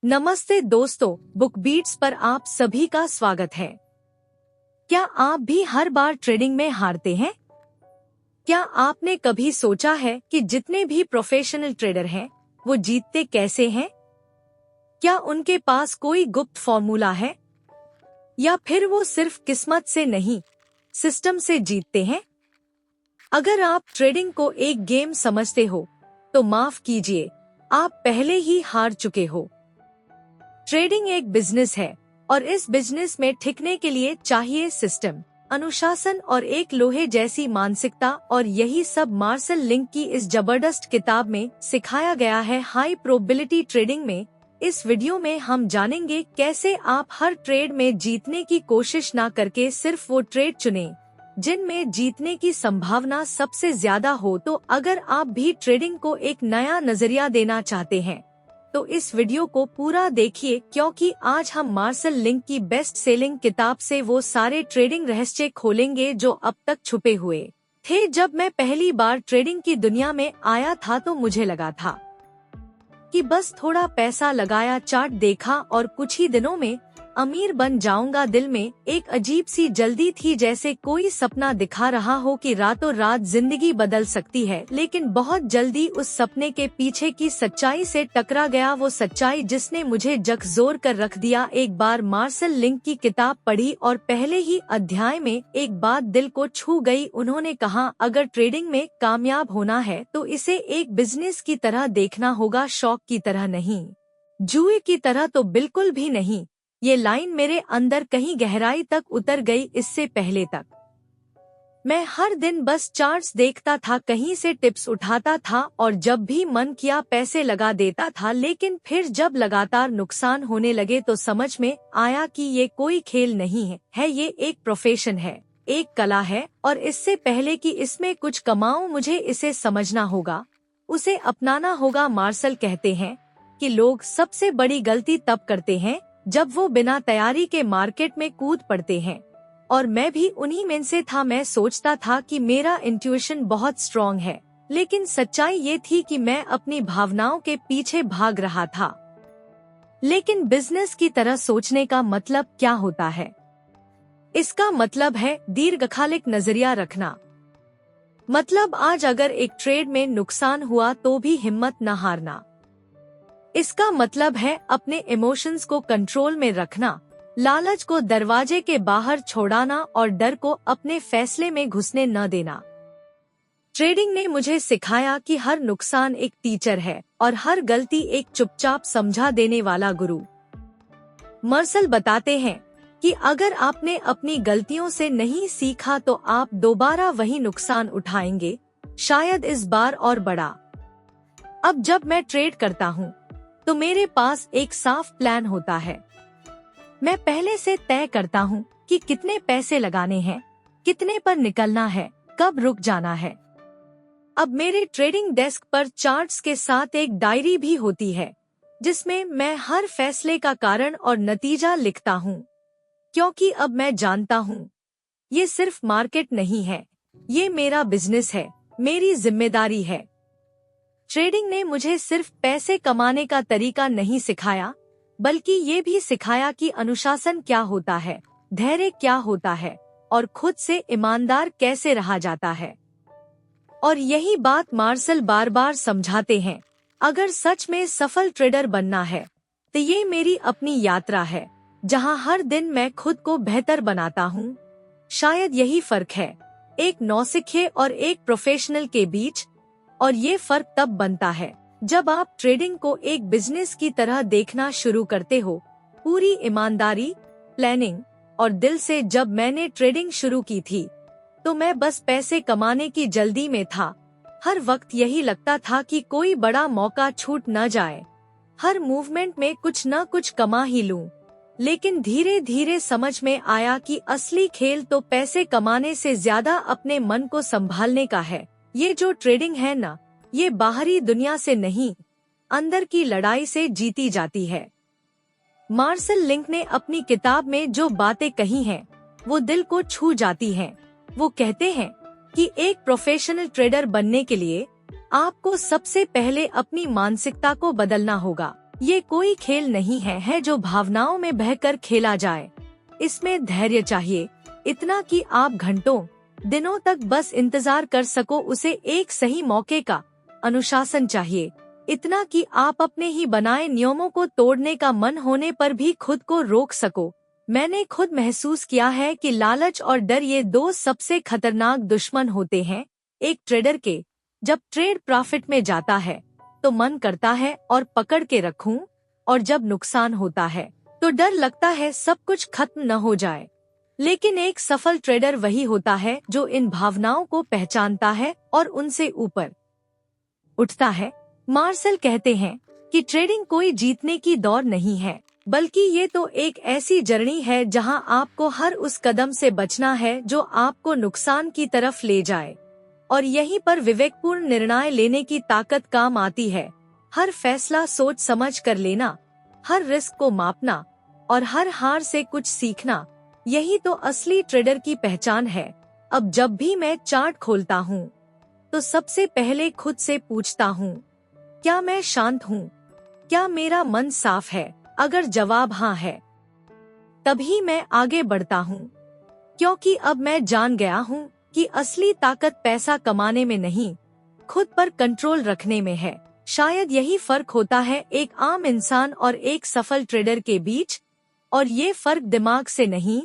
नमस्ते दोस्तों, book beats पर आप सभी का स्वागत है। क्या आप भी हर बार ट्रेडिंग में हारते हैं? क्या आपने कभी सोचा है कि जितने भी प्रोफेशनल ट्रेडर हैं, वो जीतते कैसे हैं? क्या उनके पास कोई गुप्त फॉर्मूला है? या फिर वो सिर्फ किस्मत से नहीं, सिस्टम से जीतते हैं? अगर आप ट्रेडिंग को एक गेम समझते हो, तो माफ कीजिए, आप पहले ही हार चुके हो। ट्रेडिंग एक बिजनेस है और इस बिजनेस में टिकने के लिए चाहिए सिस्टम, अनुशासन और एक लोहे जैसी मानसिकता, और यही सब मार्शल लिंक की इस जबरदस्त किताब में सिखाया गया है। हाई प्रोबेबिलिटी ट्रेडिंग में इस वीडियो में हम जानेंगे कैसे आप हर ट्रेड में जीतने की कोशिश ना करके सिर्फ वो ट्रेड चुनें जिनमें जीतने की संभावना सबसे ज्यादा हो। तो अगर आप भी ट्रेडिंग को एक नया नजरिया देना चाहते हैं तो इस वीडियो को पूरा देखिए, क्योंकि आज हम मार्शल लिंक की बेस्ट सेलिंग किताब से वो सारे ट्रेडिंग रहस्य खोलेंगे जो अब तक छुपे हुए थे। जब मैं पहली बार ट्रेडिंग की दुनिया में आया था तो मुझे लगा था कि बस थोड़ा पैसा लगाया, चार्ट देखा और कुछ ही दिनों में अमीर बन जाऊंगा। दिल में एक अजीब सी जल्दी थी, जैसे कोई सपना दिखा रहा हो कि रातों रात जिंदगी बदल सकती है। लेकिन बहुत जल्दी उस सपने के पीछे की सच्चाई से टकरा गया, वो सच्चाई जिसने मुझे झकझोर कर रख दिया। एक बार मार्शल लिंक की किताब पढ़ी और पहले ही अध्याय में एक बात दिल को छू गई। उन्होंने कहा, अगर ट्रेडिंग में कामयाब होना है तो इसे एक बिजनेस की तरह देखना होगा, शौक की तरह नहीं, जुए की तरह तो बिल्कुल भी नहीं। ये लाइन मेरे अंदर कहीं गहराई तक उतर गई। इससे पहले तक मैं हर दिन बस चार्ट्स देखता था, कहीं से टिप्स उठाता था और जब भी मन किया पैसे लगा देता था। लेकिन फिर जब लगातार नुकसान होने लगे तो समझ में आया कि ये कोई खेल नहीं है, ये एक प्रोफेशन है, एक कला है। और इससे पहले कि इसमें कुछ कमाऊं, मुझे इसे समझना होगा, उसे अपनाना होगा। मार्शल कहते हैं कि लोग सबसे बड़ी गलती तब करते हैं जब वो बिना तैयारी के मार्केट में कूद पड़ते हैं, और मैं भी उन्हीं में से था। मैं सोचता था कि मेरा इंट्यूशन बहुत स्ट्रॉन्ग है, लेकिन सच्चाई ये थी कि मैं अपनी भावनाओं के पीछे भाग रहा था। लेकिन बिजनेस की तरह सोचने का मतलब क्या होता है? इसका मतलब है दीर्घकालिक नजरिया रखना। मतलब आज अगर एक ट्रेड में नुकसान हुआ तो भी हिम्मत न हारना। इसका मतलब है अपने इमोशंस को कंट्रोल में रखना, लालच को दरवाजे के बाहर छोड़ाना और डर को अपने फैसले में घुसने न देना। ट्रेडिंग ने मुझे सिखाया कि हर नुकसान एक टीचर है और हर गलती एक चुपचाप समझा देने वाला गुरु। मार्शल बताते हैं कि अगर आपने अपनी गलतियों से नहीं सीखा तो आप दोबारा वही नुकसान उठाएंगे, शायद इस बार और बड़ा। अब जब मैं ट्रेड करता हूँ तो मेरे पास एक साफ प्लान होता है। मैं पहले से तय करता हूँ कि कितने पैसे लगाने हैं, कितने पर निकलना है, कब रुक जाना है। अब मेरे ट्रेडिंग डेस्क पर चार्ट्स के साथ एक डायरी भी होती है, जिसमें मैं हर फैसले का कारण और नतीजा लिखता हूँ, क्योंकि अब मैं जानता हूँ ये सिर्फ मार्केट नहीं है, ये मेरा बिजनेस है, मेरी जिम्मेदारी है। ट्रेडिंग ने मुझे सिर्फ पैसे कमाने का तरीका नहीं सिखाया, बल्कि ये भी सिखाया कि अनुशासन क्या होता है, धैर्य क्या होता है और खुद से ईमानदार कैसे रहा जाता है। और यही बात मार्शल बार बार समझाते हैं। अगर सच में सफल ट्रेडर बनना है तो ये मेरी अपनी यात्रा है, जहां हर दिन मैं खुद को बेहतर बनाता हूँ। शायद यही फर्क है एक नौसिखिए और एक प्रोफेशनल के बीच, और ये फर्क तब बनता है जब आप ट्रेडिंग को एक बिजनेस की तरह देखना शुरू करते हो, पूरी ईमानदारी, प्लानिंग और दिल से। जब मैंने ट्रेडिंग शुरू की थी तो मैं बस पैसे कमाने की जल्दी में था। हर वक्त यही लगता था कि कोई बड़ा मौका छूट न जाए, हर मूवमेंट में कुछ न कुछ कमा ही लूं। लेकिन धीरे धीरे समझ में आया कि असली खेल तो पैसे कमाने से ज्यादा अपने मन को संभालने का है। ये जो ट्रेडिंग है ना, ये बाहरी दुनिया से नहीं, अंदर की लड़ाई से जीती जाती है। मार्शल लिंक ने अपनी किताब में जो बातें कही हैं, वो दिल को छू जाती हैं। वो कहते हैं कि एक प्रोफेशनल ट्रेडर बनने के लिए आपको सबसे पहले अपनी मानसिकता को बदलना होगा। ये कोई खेल नहीं है जो भावनाओं में बहकर खेला जाए। इसमें धैर्य चाहिए, इतना कि आप घंटों दिनों तक बस इंतजार कर सको उसे एक सही मौके का। अनुशासन चाहिए, इतना कि आप अपने ही बनाए नियमों को तोड़ने का मन होने पर भी खुद को रोक सको। मैंने खुद महसूस किया है कि लालच और डर ये दो सबसे खतरनाक दुश्मन होते हैं एक ट्रेडर के। जब ट्रेड प्रॉफिट में जाता है तो मन करता है और पकड़ के रखूं, और जब नुकसान होता है तो डर लगता है सब कुछ खत्म न हो जाए। लेकिन एक सफल ट्रेडर वही होता है जो इन भावनाओं को पहचानता है और उनसे ऊपर उठता है। मार्शल कहते हैं कि ट्रेडिंग कोई जीतने की दौड़ नहीं है, बल्कि ये तो एक ऐसी जर्नी है जहां आपको हर उस कदम से बचना है जो आपको नुकसान की तरफ ले जाए। और यहीं पर विवेकपूर्ण निर्णय लेने की ताकत काम आती है। हर फैसला सोच समझ कर लेना, हर रिस्क को मापना और हर हार से कुछ सीखना, यही तो असली ट्रेडर की पहचान है। अब जब भी मैं चार्ट खोलता हूँ तो सबसे पहले खुद से पूछता हूँ, क्या मैं शांत हूँ? क्या मेरा मन साफ है? अगर जवाब हाँ है, तभी मैं आगे बढ़ता हूँ, क्योंकि अब मैं जान गया हूँ कि असली ताकत पैसा कमाने में नहीं, खुद पर कंट्रोल रखने में है। शायद यही फर्क होता है एक आम इंसान और एक सफल ट्रेडर के बीच, और ये फर्क दिमाग से नहीं,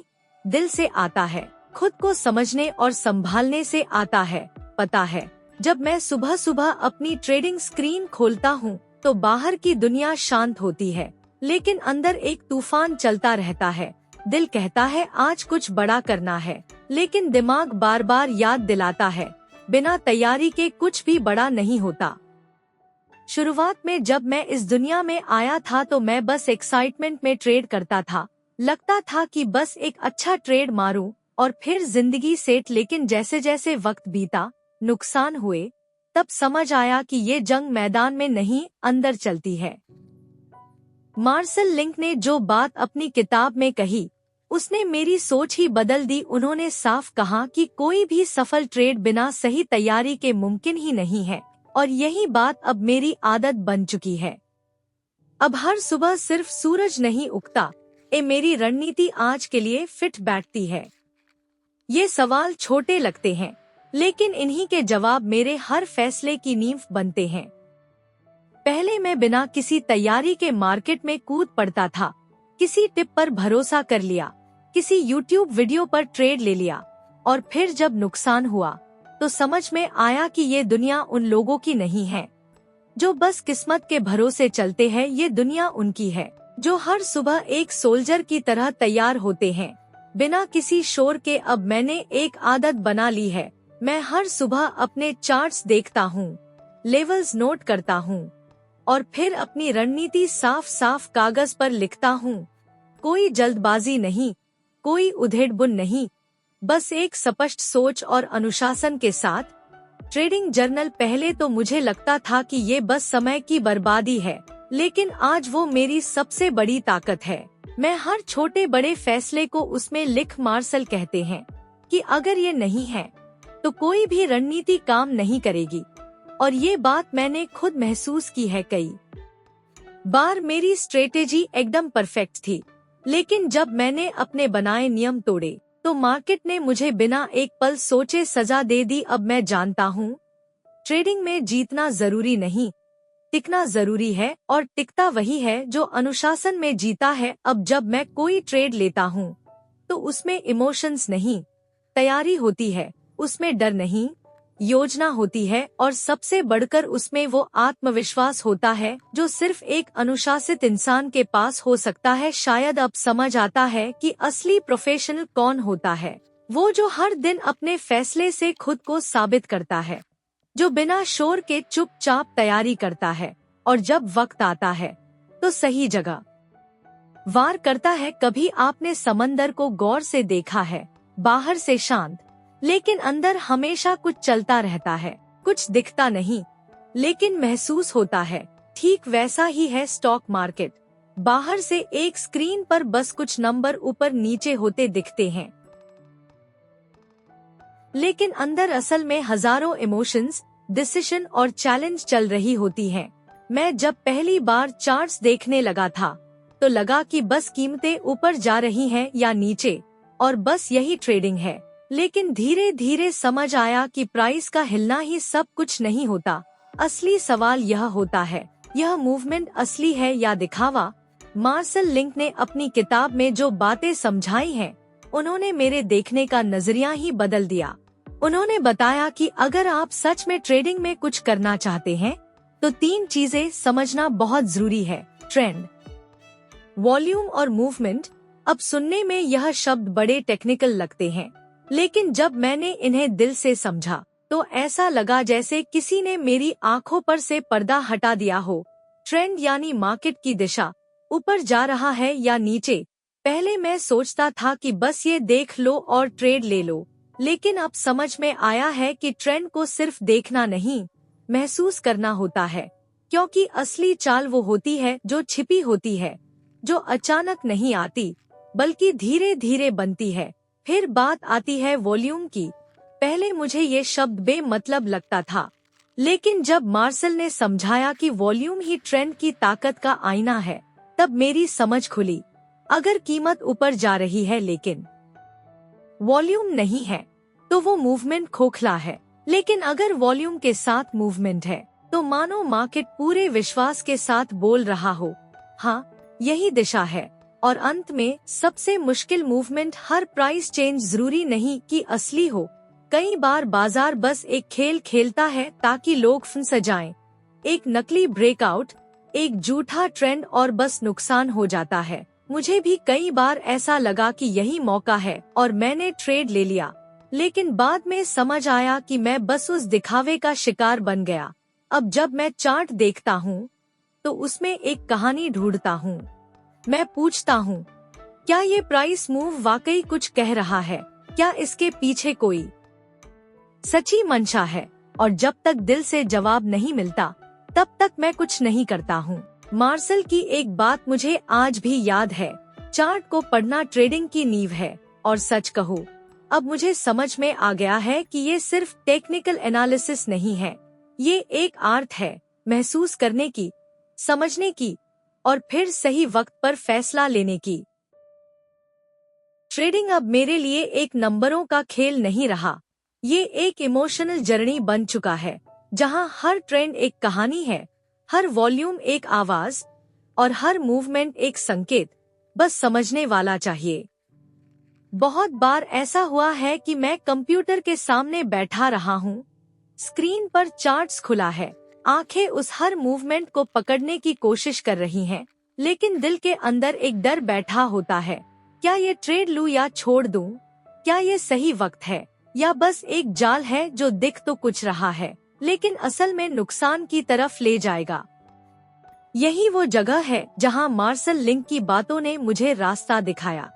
दिल से आता है, खुद को समझने और संभालने से आता है। पता है, जब मैं सुबह सुबह अपनी ट्रेडिंग स्क्रीन खोलता हूँ तो बाहर की दुनिया शांत होती है, लेकिन अंदर एक तूफान चलता रहता है। दिल कहता है आज कुछ बड़ा करना है, लेकिन दिमाग बार बार याद दिलाता है बिना तैयारी के कुछ भी बड़ा नहीं होता। शुरुआत में जब मैं इस दुनिया में आया था तो मैं बस एक्साइटमेंट में ट्रेड करता था। लगता था कि बस एक अच्छा ट्रेड मारूं और फिर जिंदगी सेट। लेकिन जैसे जैसे वक्त बीता, नुकसान हुए, तब समझ आया कि ये जंग मैदान में नहीं, अंदर चलती है। मार्शल लिंक ने जो बात अपनी किताब में कही, उसने मेरी सोच ही बदल दी। उन्होंने साफ कहा कि कोई भी सफल ट्रेड बिना सही तैयारी के मुमकिन ही नहीं है, और यही बात अब मेरी आदत बन चुकी है। अब हर सुबह सिर्फ सूरज नहीं उगता, मेरी रणनीति आज के लिए फिट बैठती है। ये सवाल छोटे लगते हैं, लेकिन इन्हीं के जवाब मेरे हर फैसले की नींव बनते हैं। पहले मैं बिना किसी तैयारी के मार्केट में कूद पड़ता था, किसी टिप पर भरोसा कर लिया, किसी यूट्यूब वीडियो पर ट्रेड ले लिया, और फिर जब नुकसान हुआ तो समझ में आया कि ये दुनिया उन लोगों की नहीं है जो बस किस्मत के भरोसे चलते हैं। ये दुनिया उनकी है जो हर सुबह एक सोल्जर की तरह तैयार होते हैं, बिना किसी शोर के। अब मैंने एक आदत बना ली है, मैं हर सुबह अपने चार्ट्स देखता हूँ, लेवल्स नोट करता हूँ और फिर अपनी रणनीति साफ साफ कागज पर लिखता हूँ। कोई जल्दबाजी नहीं, कोई उधेड़-बुन नहीं, बस एक स्पष्ट सोच और अनुशासन के साथ। ट्रेडिंग जर्नल पहले तो मुझे लगता था कि ये बस समय की बर्बादी है, लेकिन आज वो मेरी सबसे बड़ी ताकत है। मैं हर छोटे बड़े फैसले को उसमें लिख। मार्शल कहते हैं कि अगर ये नहीं है तो कोई भी रणनीति काम नहीं करेगी, और ये बात मैंने खुद महसूस की है। कई बार मेरी स्ट्रेटेजी एकदम परफेक्ट थी, लेकिन जब मैंने अपने बनाए नियम तोड़े तो मार्केट ने मुझे बिना एक पल सोचे सजा दे दी। अब मैं जानता हूँ, ट्रेडिंग में जीतना जरूरी नहीं, टिकना जरूरी है, और टिकता वही है जो अनुशासन में जीता है। अब जब मैं कोई ट्रेड लेता हूँ तो उसमें इमोशंस नहीं, तैयारी होती है, उसमें डर नहीं, योजना होती है, और सबसे बढ़कर उसमें वो आत्मविश्वास होता है जो सिर्फ एक अनुशासित इंसान के पास हो सकता है। शायद अब समझ आता है कि असली प्रोफेशनल कौन होता है, वो जो हर दिन अपने फैसले से खुद को साबित करता है, जो बिना शोर के चुपचाप तैयारी करता है और जब वक्त आता है तो सही जगह वार करता है। कभी आपने समंदर को गौर से देखा है, बाहर से शांत, लेकिन अंदर हमेशा कुछ चलता रहता है। कुछ दिखता नहीं, लेकिन महसूस होता है। ठीक वैसा ही है स्टॉक मार्केट। बाहर से एक स्क्रीन पर बस कुछ नंबर ऊपर नीचे होते दिखते हैं, लेकिन अंदर असल में हजारों इमोशंस, डिसीजन और चैलेंज चल रही होती हैं। मैं जब पहली बार चार्ट्स देखने लगा था तो लगा कि बस कीमतें ऊपर जा रही हैं या नीचे और बस यही ट्रेडिंग है। लेकिन धीरे धीरे समझ आया कि प्राइस का हिलना ही सब कुछ नहीं होता। असली सवाल यह होता है, यह मूवमेंट असली है या दिखावा। मार्शल लिंक ने अपनी किताब में जो बातें समझाई हैं, उन्होंने मेरे देखने का नजरिया ही बदल दिया। उन्होंने बताया कि अगर आप सच में ट्रेडिंग में कुछ करना चाहते हैं तो 3 चीजें समझना बहुत जरूरी है। ट्रेंड, वॉल्यूम और मूवमेंट। अब सुनने में यह शब्द बड़े टेक्निकल लगते हैं, लेकिन जब मैंने इन्हें दिल से समझा तो ऐसा लगा जैसे किसी ने मेरी आंखों पर से पर्दा हटा दिया हो। ट्रेंड यानी मार्केट की दिशा, ऊपर जा रहा है या नीचे। पहले मैं सोचता था कि बस ये देख लो और ट्रेड ले लो, लेकिन अब समझ में आया है कि ट्रेंड को सिर्फ देखना नहीं, महसूस करना होता है, क्योंकि असली चाल वो होती है जो छिपी होती है, जो अचानक नहीं आती बल्कि धीरे धीरे बनती है। फिर बात आती है वॉल्यूम की। पहले मुझे ये शब्द बेमतलब लगता था, लेकिन जब मार्शल ने समझाया कि वॉल्यूम ही ट्रेंड की ताकत का आईना है, तब मेरी समझ खुली। अगर कीमत ऊपर जा रही है लेकिन वॉल्यूम नहीं है तो वो मूवमेंट खोखला है। लेकिन अगर वॉल्यूम के साथ मूवमेंट है तो मानो मार्केट पूरे विश्वास के साथ बोल रहा हो, हाँ यही दिशा है। और अंत में सबसे मुश्किल मूवमेंट, हर प्राइस चेंज जरूरी नहीं कि असली हो। कई बार बाजार बस एक खेल खेलता है ताकि लोग फंस जाएं। एक नकली ब्रेकआउट, एक झूठा ट्रेंड और बस नुकसान हो जाता है। मुझे भी कई बार ऐसा लगा कि यही मौका है और मैंने ट्रेड ले लिया, लेकिन बाद में समझ आया कि मैं बस उस दिखावे का शिकार बन गया। अब जब मैं चार्ट देखता हूँ तो उसमें एक कहानी ढूंढता हूँ। मैं पूछता हूँ, क्या ये प्राइस मूव वाकई कुछ कह रहा है? क्या इसके पीछे कोई सच्ची मंशा है? और जब तक दिल से जवाब नहीं मिलता तब तक मैं कुछ नहीं करता हूँ। मार्शल की एक बात मुझे आज भी याद है, चार्ट को पढ़ना ट्रेडिंग की नींव है। और सच कहूँ, अब मुझे समझ में आ गया है कि ये सिर्फ टेक्निकल एनालिसिस नहीं है, ये एक आर्ट है, महसूस करने की, समझने की और फिर सही वक्त पर फैसला लेने की। ट्रेडिंग अब मेरे लिए एक नंबरों का खेल नहीं रहा, ये एक इमोशनल जर्नी बन चुका है, जहां हर ट्रेंड एक कहानी है, हर वॉल्यूम एक आवाज और हर मूवमेंट एक संकेत, बस समझने वाला चाहिए। बहुत बार ऐसा हुआ है कि मैं कंप्यूटर के सामने बैठा रहा हूँ, स्क्रीन पर चार्ट्स खुला है, आंखें उस हर मूवमेंट को पकड़ने की कोशिश कर रही हैं, लेकिन दिल के अंदर एक डर बैठा होता है, क्या ये ट्रेड लूं या छोड़ दूं? क्या ये सही वक्त है या बस एक जाल है जो दिख तो कुछ रहा है लेकिन असल में नुकसान की तरफ ले जाएगा? यही वो जगह है जहां मार्शल लिंक की बातों ने मुझे रास्ता दिखाया।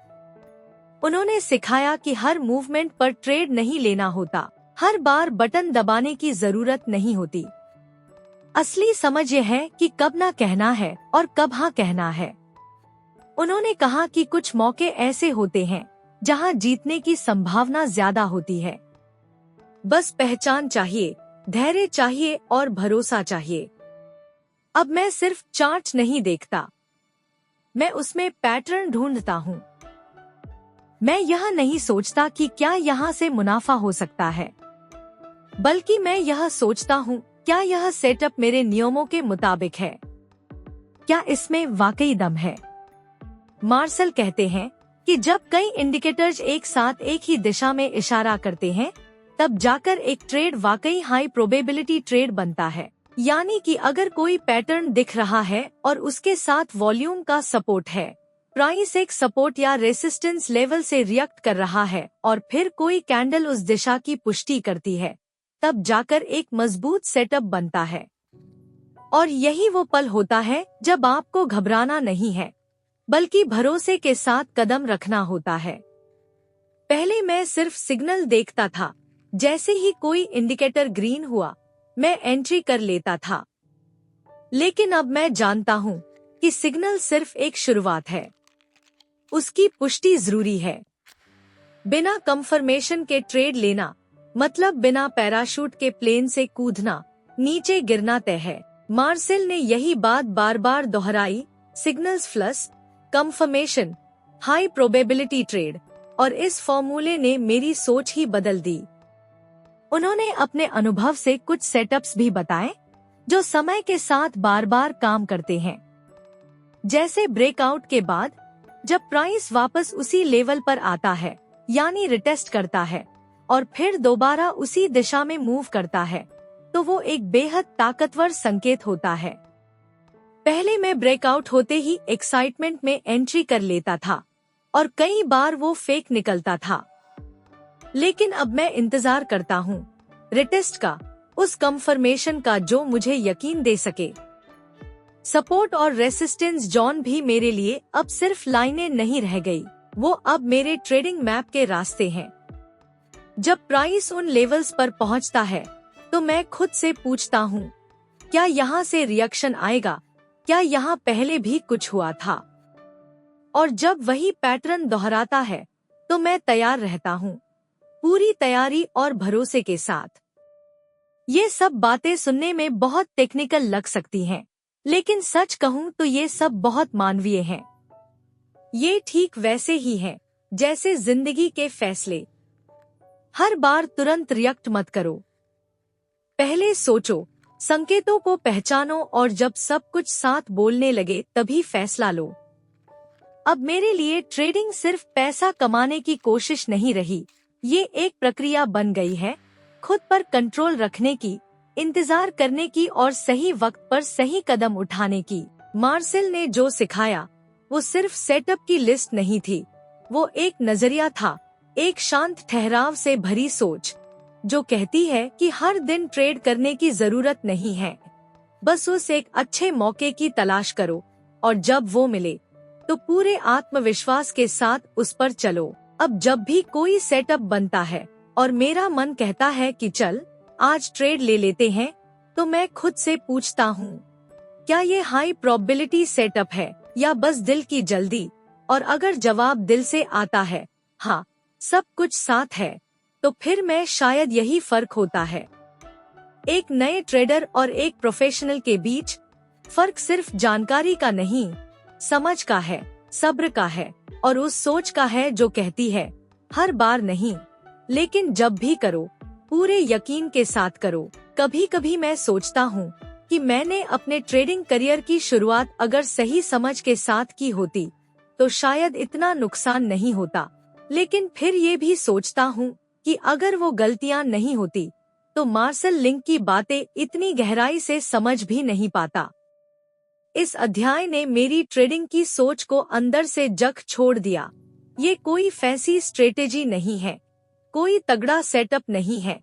उन्होंने सिखाया कि हर मूवमेंट पर ट्रेड नहीं लेना होता, हर बार बटन दबाने की जरूरत नहीं होती। असली समझ ये है कि कब ना कहना है और कब हाँ कहना है। उन्होंने कहा कि कुछ मौके ऐसे होते हैं जहां जीतने की संभावना ज्यादा होती है, बस पहचान चाहिए, धैर्य चाहिए और भरोसा चाहिए। अब मैं सिर्फ चार्ट नहीं देखता, मैं उसमें पैटर्न ढूंढता हूँ। मैं यह नहीं सोचता कि क्या यहाँ से मुनाफा हो सकता है, बल्कि मैं यह सोचता हूँ, क्या यह सेटअप मेरे नियमों के मुताबिक है? क्या इसमें वाकई दम है? मार्शल कहते हैं कि जब कई इंडिकेटर्स एक साथ एक ही दिशा में इशारा करते हैं, तब जाकर एक ट्रेड वाकई हाई प्रोबेबिलिटी ट्रेड बनता है। यानी कि अगर कोई पैटर्न दिख रहा है और उसके साथ वॉल्यूम का सपोर्ट है, प्राइस एक सपोर्ट या रेसिस्टेंस लेवल से रिएक्ट कर रहा है और फिर कोई कैंडल उस दिशा की पुष्टि करती है, तब जाकर एक मजबूत सेटअप बनता है। और यही वो पल होता है जब आपको घबराना नहीं है, बल्कि भरोसे के साथ कदम रखना होता है। पहले मैं सिर्फ सिग्नल देखता था, जैसे ही कोई इंडिकेटर ग्रीन हुआ मैं एंट्री कर लेता था। लेकिन अब मैं जानता हूँ कि सिग्नल सिर्फ एक शुरुआत है, उसकी पुष्टि जरूरी है। बिना कंफर्मेशन के ट्रेड लेना मतलब बिना पैराशूट के प्लेन से कूदना, नीचे गिरना तय है। मार्सेल ने यही बात बार बार दोहराई, signals plus, confirmation, high probability trade, और इस फॉर्मूले ने मेरी सोच ही बदल दी। उन्होंने अपने अनुभव से कुछ सेटअप्स भी बताए जो समय के साथ बार बार काम करते हैं। जैसे ब्रेकआउट के बाद जब प्राइस वापस उसी लेवल पर आता है, यानी रिटेस्ट करता है और फिर दोबारा उसी दिशा में मूव करता है, तो वो एक बेहद ताकतवर संकेत होता है। पहले मैं ब्रेकआउट होते ही एक्साइटमेंट में एंट्री कर लेता था और कई बार वो फेक निकलता था। लेकिन अब मैं इंतजार करता हूँ रिटेस्ट का, उस कंफर्मेशन का जो मुझे यकीन दे सके। सपोर्ट और रेसिस्टेंस जोन भी मेरे लिए अब सिर्फ लाइनें नहीं रह गई, वो अब मेरे ट्रेडिंग मैप के रास्ते हैं। जब प्राइस उन लेवल्स पर पहुंचता है तो मैं खुद से पूछता हूँ, क्या यहाँ से रिएक्शन आएगा? क्या यहाँ पहले भी कुछ हुआ था? और जब वही पैटर्न दोहराता है तो मैं तैयार रहता हूँ, पूरी तैयारी और भरोसे के साथ। ये सब बातें सुनने में बहुत टेक्निकल लग सकती हैं, लेकिन सच कहूँ तो ये सब बहुत मानवीय हैं। ये ठीक वैसे ही है जैसे जिंदगी के फैसले। हर बार तुरंत रिएक्ट मत करो, पहले सोचो, संकेतों को पहचानो और जब सब कुछ साथ बोलने लगे तभी फैसला लो। अब मेरे लिए ट्रेडिंग सिर्फ पैसा कमाने की कोशिश नहीं रही, ये एक प्रक्रिया बन गई है, खुद पर कंट्रोल रखने की, इंतजार करने की और सही वक्त पर सही कदम उठाने की। मार्सेल ने जो सिखाया वो सिर्फ सेटअप की लिस्ट नहीं थी, वो एक नजरिया था, एक शांत ठहराव से भरी सोच जो कहती है कि हर दिन ट्रेड करने की जरूरत नहीं है, बस उस एक अच्छे मौके की तलाश करो और जब वो मिले तो पूरे आत्मविश्वास के साथ उस पर चलो। अब जब भी कोई सेटअप बनता है और मेरा मन कहता है कि चल आज ट्रेड ले लेते हैं, तो मैं खुद से पूछता हूँ, क्या ये हाई प्रोबेबिलिटी सेटअप है या बस दिल की जल्दी? और अगर जवाब दिल से आता है, हाँ सब कुछ साथ है, तो फिर मैं शायद यही फर्क होता है एक नए ट्रेडर और एक प्रोफेशनल के बीच। फर्क सिर्फ जानकारी का नहीं, समझ का है, सब्र का है और उस सोच का है जो कहती है हर बार नहीं, लेकिन जब भी करो पूरे यकीन के साथ करो। कभी कभी मैं सोचता हूँ कि मैंने अपने ट्रेडिंग करियर की शुरुआत अगर सही समझ के साथ की होती तो शायद इतना नुकसान नहीं होता, लेकिन फिर ये भी सोचता हूँ कि अगर वो गलतियाँ नहीं होती तो मार्सेल लिंक की बातें इतनी गहराई से समझ भी नहीं पाता। इस अध्याय ने मेरी ट्रेडिंग की सोच को अंदर से जग छोड़ दिया। ये कोई फैंसी स्ट्रेटेजी नहीं है, कोई तगड़ा सेटअप नहीं है,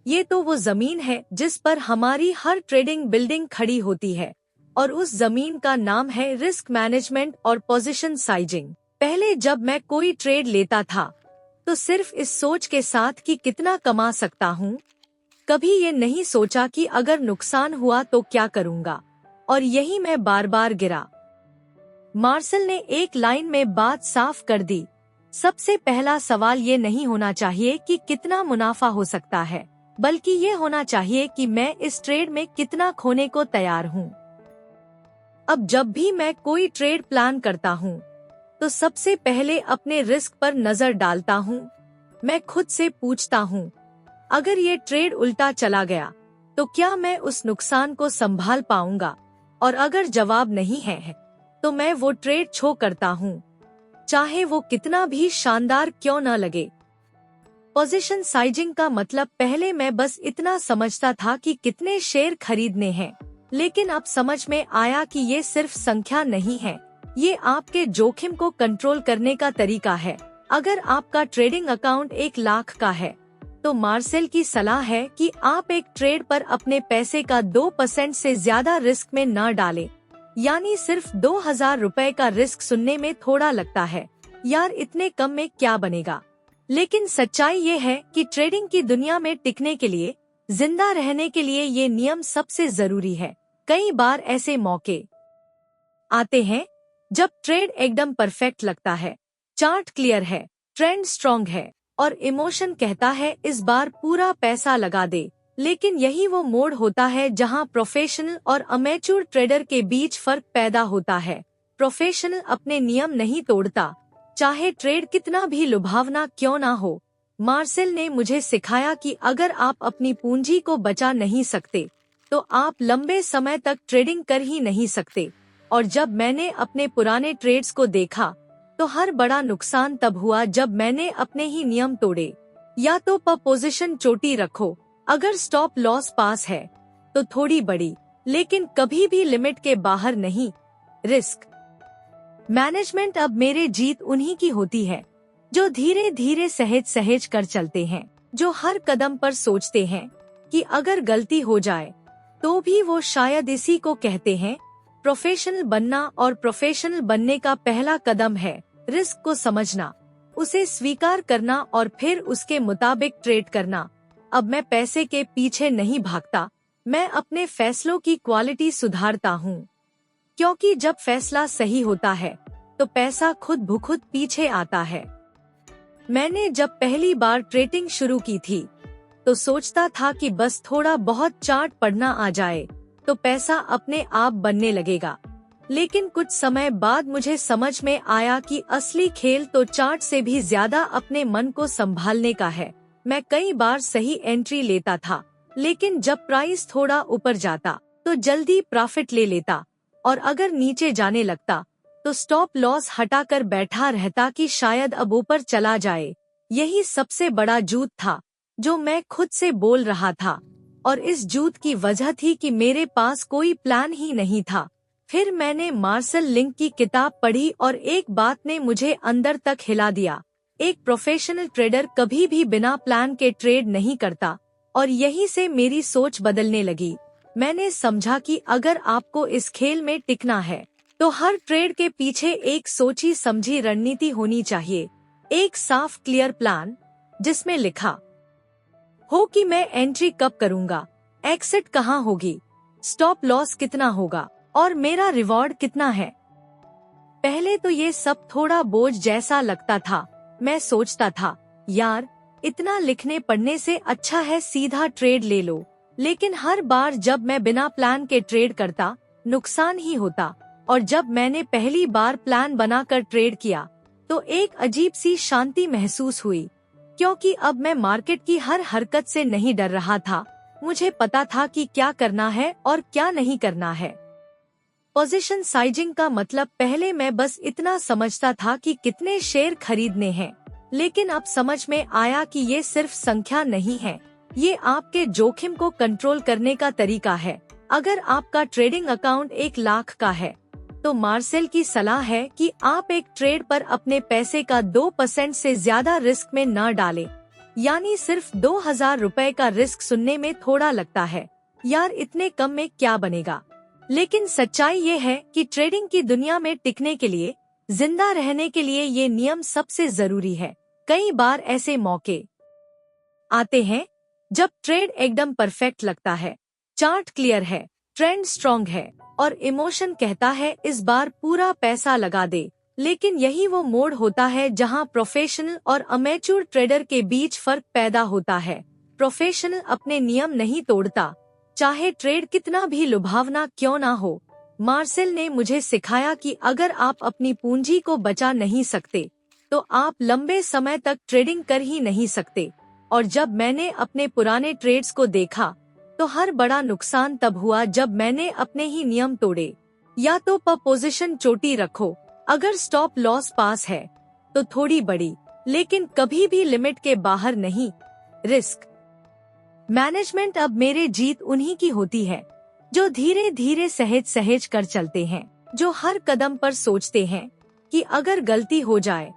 ये तो वो जमीन है जिस पर हमारी हर ट्रेडिंग बिल्डिंग खड़ी होती है, और उस जमीन का नाम है रिस्क मैनेजमेंट और पोजीशन साइजिंग। पहले जब मैं कोई ट्रेड लेता था तो सिर्फ इस सोच के साथ कि कितना कमा सकता हूँ, कभी ये नहीं सोचा कि अगर नुकसान हुआ तो क्या करूँगा, और यही मैं बार बार गिरा। मार्सेल ने एक लाइन में बात साफ कर दी, सबसे पहला सवाल ये नहीं होना चाहिए कि कितना मुनाफा हो सकता है, बल्कि ये होना चाहिए कि मैं इस ट्रेड में कितना खोने को तैयार हूँ। अब जब भी मैं कोई ट्रेड प्लान करता हूँ तो सबसे पहले अपने रिस्क पर नजर डालता हूँ। मैं खुद से पूछता हूँ, अगर ये ट्रेड उल्टा चला गया तो क्या मैं उस नुकसान को संभाल पाऊंगा? और अगर जवाब नहीं है तो मैं वो ट्रेड छो करता हूँ, चाहे वो कितना भी शानदार क्यों न लगे। पोजीशन साइजिंग का मतलब पहले मैं बस इतना समझता था कि कितने शेयर खरीदने हैं, लेकिन अब समझ में आया कि ये सिर्फ संख्या नहीं है, ये आपके जोखिम को कंट्रोल करने का तरीका है। अगर आपका ट्रेडिंग अकाउंट 1 लाख का है तो मार्सेल की सलाह है कि आप एक ट्रेड पर अपने पैसे का 2% से ज्यादा रिस्क में न डालें। यानी सिर्फ 2000 रुपए का रिस्क सुनने में थोड़ा लगता है, यार इतने कम में क्या बनेगा, लेकिन सच्चाई ये है कि ट्रेडिंग की दुनिया में टिकने के लिए, जिंदा रहने के लिए ये नियम सबसे जरूरी है। कई बार ऐसे मौके आते हैं जब ट्रेड एकदम परफेक्ट लगता है, चार्ट क्लियर है, ट्रेंड स्ट्रॉन्ग है और इमोशन कहता है इस बार पूरा पैसा लगा दे, लेकिन यही वो मोड़ होता है जहां प्रोफेशनल और अमेच्योर ट्रेडर के बीच फर्क पैदा होता है। प्रोफेशनल अपने नियम नहीं तोड़ता, चाहे ट्रेड कितना भी लुभावना क्यों ना हो। मार्सेल ने मुझे सिखाया कि अगर आप अपनी पूंजी को बचा नहीं सकते, तो आप लंबे समय तक ट्रेडिंग कर ही नहीं सकते। और जब मैंने अपने पुराने ट्रेड्स को देखा, तो हर बड़ा नुकसान तब हुआ जब मैंने अपने ही नियम तोड़े। या तो पोजीशन चोटी रखो, अगर स्टॉप लॉस पास है तो थोड़ी बड़ी, लेकिन कभी भी लिमिट के बाहर नहीं। रिस्क मैनेजमेंट अब मेरे जीत उन्हीं की होती है जो धीरे धीरे सहज सहज कर चलते हैं, जो हर कदम पर सोचते हैं कि अगर गलती हो जाए तो भी वो शायद इसी को कहते हैं प्रोफेशनल बनना। और प्रोफेशनल बनने का पहला कदम है रिस्क को समझना, उसे स्वीकार करना और फिर उसके मुताबिक ट्रेड करना। अब मैं पैसे के पीछे नहीं भागता, मैं अपने फैसलों की क्वालिटी सुधारता हूँ, क्योंकि जब फैसला सही होता है तो पैसा खुद ब खुद पीछे आता है। मैंने जब पहली बार ट्रेडिंग शुरू की थी तो सोचता था कि बस थोड़ा बहुत चार्ट पढ़ना आ जाए तो पैसा अपने आप बनने लगेगा। लेकिन कुछ समय बाद मुझे समझ में आया कि असली खेल तो चार्ट से भी ज्यादा अपने मन को संभालने का है। मैं कई बार सही एंट्री लेता था, लेकिन जब प्राइस थोड़ा ऊपर जाता तो जल्दी प्रॉफिट ले लेता, और अगर नीचे जाने लगता तो स्टॉप लॉस हटाकर बैठा रहता कि शायद अब ऊपर चला जाए। यही सबसे बड़ा झूठ था जो मैं खुद से बोल रहा था, और इस झूठ की वजह थी कि मेरे पास कोई प्लान ही नहीं था। फिर मैंने मार्शल लिंक की किताब पढ़ी और एक बात ने मुझे अंदर तक हिला दिया, एक प्रोफेशनल ट्रेडर कभी भी बिना प्लान के ट्रेड नहीं करता। और यहीं से मेरी सोच बदलने लगी। मैंने समझा कि अगर आपको इस खेल में टिकना है तो हर ट्रेड के पीछे एक सोची समझी रणनीति होनी चाहिए, एक साफ क्लियर प्लान जिसमें लिखा हो कि मैं एंट्री कब करूंगा, एक्सिट कहाँ होगी, स्टॉप लॉस कितना होगा और मेरा रिवॉर्ड कितना है। पहले तो ये सब थोड़ा बोझ जैसा लगता था। मैं सोचता था यार इतना लिखने पढ़ने से अच्छा है सीधा ट्रेड ले लो। लेकिन हर बार जब मैं बिना प्लान के ट्रेड करता नुकसान ही होता। और जब मैंने पहली बार प्लान बनाकर ट्रेड किया तो एक अजीब सी शांति महसूस हुई, क्योंकि अब मैं मार्केट की हर हरकत से नहीं डर रहा था। मुझे पता था कि क्या करना है और क्या नहीं करना है। पोजीशन साइजिंग का मतलब पहले मैं बस इतना समझता था कि कितने शेयर खरीदने हैं, लेकिन अब समझ में आया कि ये सिर्फ संख्या नहीं है, ये आपके जोखिम को कंट्रोल करने का तरीका है। अगर आपका ट्रेडिंग अकाउंट 1 लाख का है तो मार्सेल की सलाह है कि आप एक ट्रेड पर अपने पैसे का 2% से ज्यादा रिस्क में न डालें। यानी सिर्फ 2000 रुपए का रिस्क सुनने में थोड़ा लगता है, यार इतने कम में क्या बनेगा, लेकिन सच्चाई ये है कि ट्रेडिंग की दुनिया में टिकने के लिए, जिंदा रहने के लिए ये नियम सबसे जरूरी है। कई बार ऐसे मौके आते हैं जब ट्रेड एकदम परफेक्ट लगता है, चार्ट क्लियर है, ट्रेंड स्ट्रॉन्ग है और इमोशन कहता है इस बार पूरा पैसा लगा दे। लेकिन यही वो मोड़ होता है जहां प्रोफेशनल और अमेच्योर ट्रेडर के बीच फर्क पैदा होता है। प्रोफेशनल अपने नियम नहीं तोड़ता, चाहे ट्रेड कितना भी लुभावना क्यों ना हो। मार्सेल ने मुझे सिखाया कि अगर आप अपनी पूंजी को बचा नहीं सकते, तो आप लंबे समय तक ट्रेडिंग कर ही नहीं सकते। और जब मैंने अपने पुराने ट्रेड्स को देखा तो हर बड़ा नुकसान तब हुआ जब मैंने अपने ही नियम तोड़े। या तो पोजीशन चोटी रखो, अगर स्टॉप लॉस पास है तो थोड़ी बड़ी, लेकिन कभी भी लिमिट के बाहर नहीं। रिस्क मैनेजमेंट अब मेरे जीत उन्हीं की होती है जो धीरे धीरे सहज सहज कर चलते हैं, जो हर कदम पर सोचते हैं कि अगर गलती हो जाए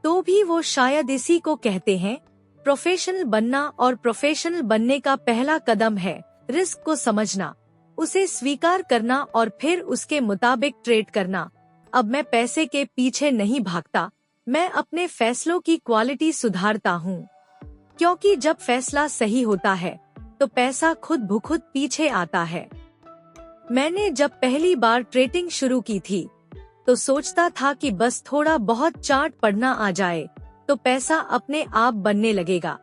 तो भी वो शायद इसी को कहते हैं प्रोफेशनल बनना। और प्रोफेशनल बनने का पहला कदम है रिस्क को समझना, उसे स्वीकार करना और फिर उसके मुताबिक ट्रेड करना। अब मैं पैसे के पीछे नहीं भागता, मैं अपने फैसलों की क्वालिटी सुधारता हूँ, क्योंकि जब फैसला सही होता है तो पैसा खुद ब खुद पीछे आता है। मैंने जब पहली बार ट्रेडिंग शुरू की थी तो सोचता था कि बस थोड़ा बहुत चार्ट पढ़ना आ जाए तो पैसा अपने आप बनने लगेगा।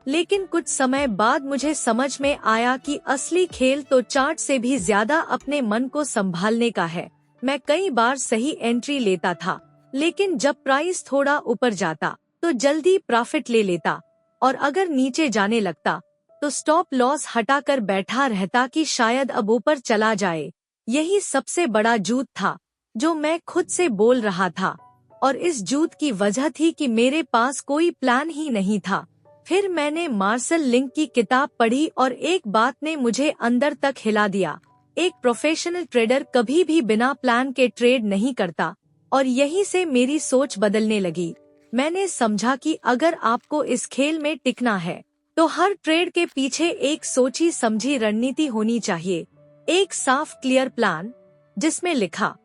लेकिन कुछ समय बाद मुझे समझ में आया कि असली खेल तो चार्ट से भी ज्यादा अपने मन को संभालने का है। मैं कई बार सही एंट्री लेता था, लेकिन जब प्राइस थोड़ा ऊपर जाता तो जल्दी प्रॉफिट ले लेता, और अगर नीचे जाने लगता तो स्टॉप लॉस हटाकर बैठा रहता कि शायद अब ऊपर चला जाए। यही सबसे बड़ा झूठ था जो मैं खुद से बोल रहा था, और इस झूठ की वजह थी कि मेरे पास कोई प्लान ही नहीं था। फिर मैंने मार्शल लिंक की किताब पढ़ी और एक बात ने मुझे अंदर तक हिला दिया। एक प्रोफेशनल ट्रेडर कभी भी बिना प्लान के ट्रेड नहीं करता, और यहीं से मेरी सोच बदलने लगी। मैंने समझा कि अगर आपको इस खेल में टिकना है तो हर ट्रेड के पीछे एक सोची समझी रणनीति होनी चाहिए। एक साफ क्लियर प्लान जिसमें लिखा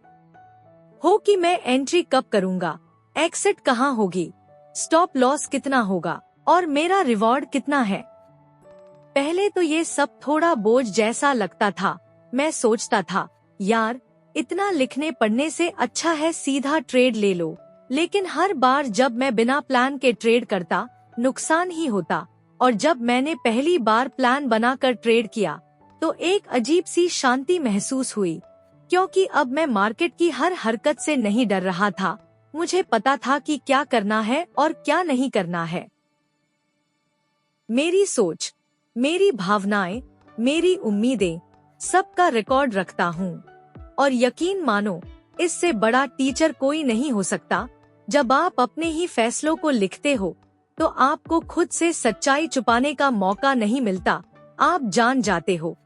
हो कि मैं एंट्री कब करूंगा, एक्सिट कहाँ होगी, स्टॉप लॉस कितना होगा और मेरा रिवॉर्ड कितना है। पहले तो ये सब थोड़ा बोझ जैसा लगता था। मैं सोचता था, यार इतना लिखने पढ़ने से अच्छा है सीधा ट्रेड ले लो। लेकिन हर बार जब मैं बिना प्लान के ट्रेड करता, नुकसान ही होता। और जब मैंने पहली बार प्लान बनाकर ट्रेड किया तो एक अजीब सी शांति महसूस हुई, क्योंकि अब मैं मार्केट की हर हरकत से नहीं डर रहा था। मुझे पता था कि क्या करना है और क्या नहीं करना है। मेरी सोच, मेरी भावनाएं, मेरी उम्मीदें, सबका रिकॉर्ड रखता हूँ। और यकीन मानो, इससे बड़ा टीचर कोई नहीं हो सकता। जब आप अपने ही फैसलों को लिखते हो तो आपको खुद से सच्चाई छुपाने का मौका नहीं मिलता। आप जान जाते हो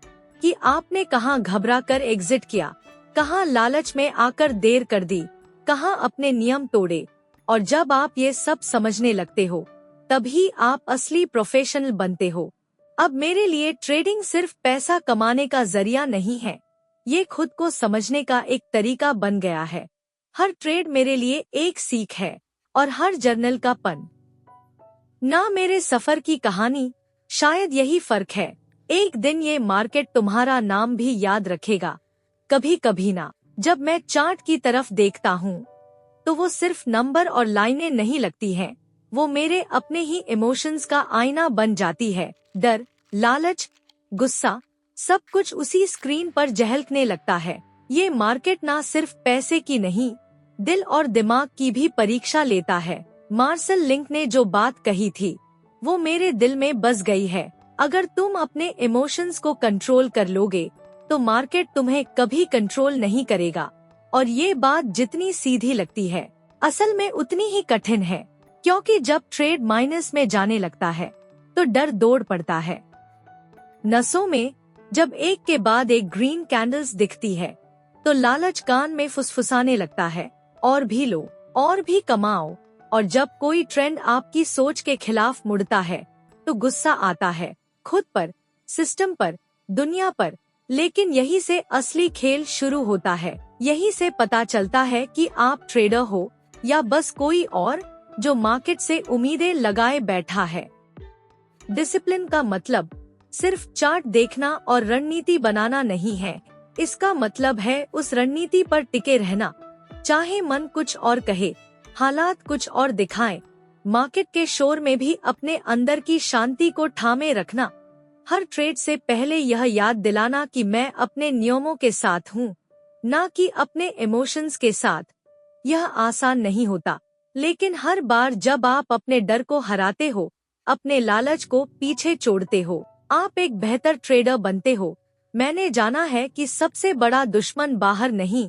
कि आपने कहाँ घबरा कर एग्जिट किया, कहाँ लालच में आकर देर कर दी, कहाँ अपने नियम तोड़े। और जब आप ये सब समझने लगते हो तभी आप असली प्रोफेशनल बनते हो। अब मेरे लिए ट्रेडिंग सिर्फ पैसा कमाने का जरिया नहीं है, ये खुद को समझने का एक तरीका बन गया है। हर ट्रेड मेरे लिए एक सीख है और हर जर्नल का पन ना मेरे सफर की कहानी। शायद यही फर्क है। एक दिन ये मार्केट तुम्हारा नाम भी याद रखेगा, कभी कभी ना। जब मैं चार्ट की तरफ देखता हूँ तो वो सिर्फ नंबर और लाइनें नहीं लगती हैं, वो मेरे अपने ही इमोशंस का आईना बन जाती है। डर, लालच, गुस्सा, सब कुछ उसी स्क्रीन पर झलकने लगता है। ये मार्केट ना सिर्फ पैसे की नहीं, दिल और दिमाग की भी परीक्षा लेता है। मार्शल लिंक ने जो बात कही थी वो मेरे दिल में बस गई है। अगर तुम अपने इमोशंस को कंट्रोल कर लोगे तो मार्केट तुम्हें कभी कंट्रोल नहीं करेगा। और ये बात जितनी सीधी लगती है, असल में उतनी ही कठिन है, क्योंकि जब ट्रेड माइनस में जाने लगता है तो डर दौड़ पड़ता है नसों में। जब एक के बाद एक ग्रीन कैंडल्स दिखती है तो लालच कान में फुसफुसाने लगता है, और भी लो, और भी कमाओ। और जब कोई ट्रेंड आपकी सोच के खिलाफ मुड़ता है तो गुस्सा आता है, खुद पर, सिस्टम पर, दुनिया पर। लेकिन यही से असली खेल शुरू होता है। यही से पता चलता है कि आप ट्रेडर हो या बस कोई और जो मार्केट से उम्मीदें लगाए बैठा है। डिसिप्लिन का मतलब सिर्फ चार्ट देखना और रणनीति बनाना नहीं है। इसका मतलब है उस रणनीति पर टिके रहना, चाहे मन कुछ और कहे, हालात कुछ और दिखाएं। मार्केट के शोर में भी अपने अंदर की शांति को थामे रखना। हर ट्रेड से पहले यह याद दिलाना कि मैं अपने नियमों के साथ हूँ, ना कि अपने इमोशंस के साथ। यह आसान नहीं होता, लेकिन हर बार जब आप अपने डर को हराते हो, अपने लालच को पीछे छोड़ते हो, आप एक बेहतर ट्रेडर बनते हो। मैंने जाना है कि सबसे बड़ा दुश्मन बाहर नहीं,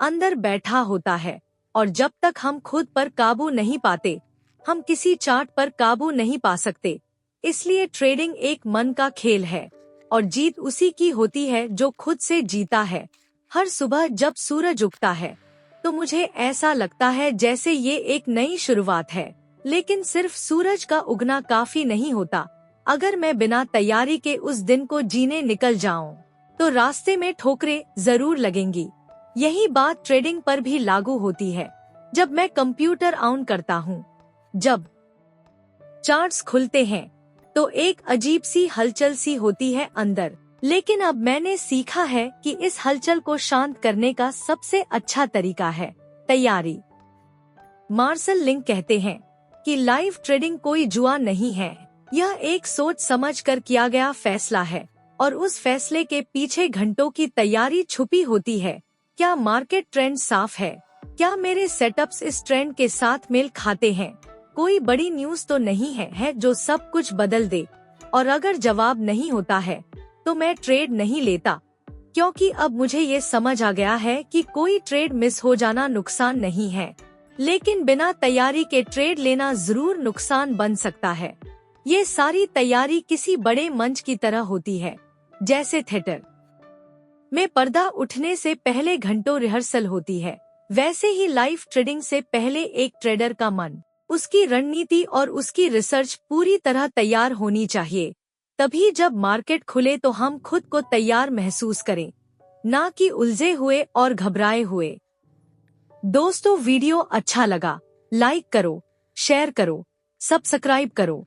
अंदर बैठा होता है। और जब तक हम खुद पर काबू नहीं पाते, हम किसी चार्ट पर काबू नहीं पा सकते। इसलिए ट्रेडिंग एक मन का खेल है, और जीत उसी की होती है जो खुद से जीता है। हर सुबह जब सूरज उगता है तो मुझे ऐसा लगता है जैसे ये एक नई शुरुआत है। लेकिन सिर्फ सूरज का उगना काफी नहीं होता। अगर मैं बिना तैयारी के उस दिन को जीने निकल जाऊं, तो रास्ते में ठोकरें जरूर लगेंगी। यही बात ट्रेडिंग पर भी लागू होती है। जब मैं कंप्यूटर ऑन करता हूँ, जब चार्ट्स खुलते हैं, तो एक अजीब सी हलचल सी होती है अंदर। लेकिन अब मैंने सीखा है कि इस हलचल को शांत करने का सबसे अच्छा तरीका है तैयारी। मार्शल लिंक कहते हैं कि लाइव ट्रेडिंग कोई जुआ नहीं है, यह एक सोच समझ कर किया गया फैसला है और उस फैसले के पीछे घंटों की तैयारी छुपी होती है। क्या मार्केट ट्रेंड साफ है? क्या मेरे सेटअप्स इस ट्रेंड के साथ मेल खाते हैं? कोई बड़ी न्यूज़ तो नहीं है जो सब कुछ बदल दे? और अगर जवाब नहीं होता है तो मैं ट्रेड नहीं लेता, क्योंकि अब मुझे ये समझ आ गया है कि कोई ट्रेड मिस हो जाना नुकसान नहीं है, लेकिन बिना तैयारी के ट्रेड लेना जरूर नुकसान बन सकता है। ये सारी तैयारी किसी बड़े मंच की तरह होती है, जैसे थिएटर में पर्दा उठने से पहले घंटों रिहर्सल होती है। वैसे ही लाइव ट्रेडिंग से पहले एक ट्रेडर का मन, उसकी रणनीति और उसकी रिसर्च पूरी तरह तैयार होनी चाहिए। तभी जब मार्केट खुले तो हम खुद को तैयार महसूस करें, ना कि उलझे हुए और घबराए हुए। दोस्तों, वीडियो अच्छा लगा, लाइक करो, शेयर करो, सब्सक्राइब करो।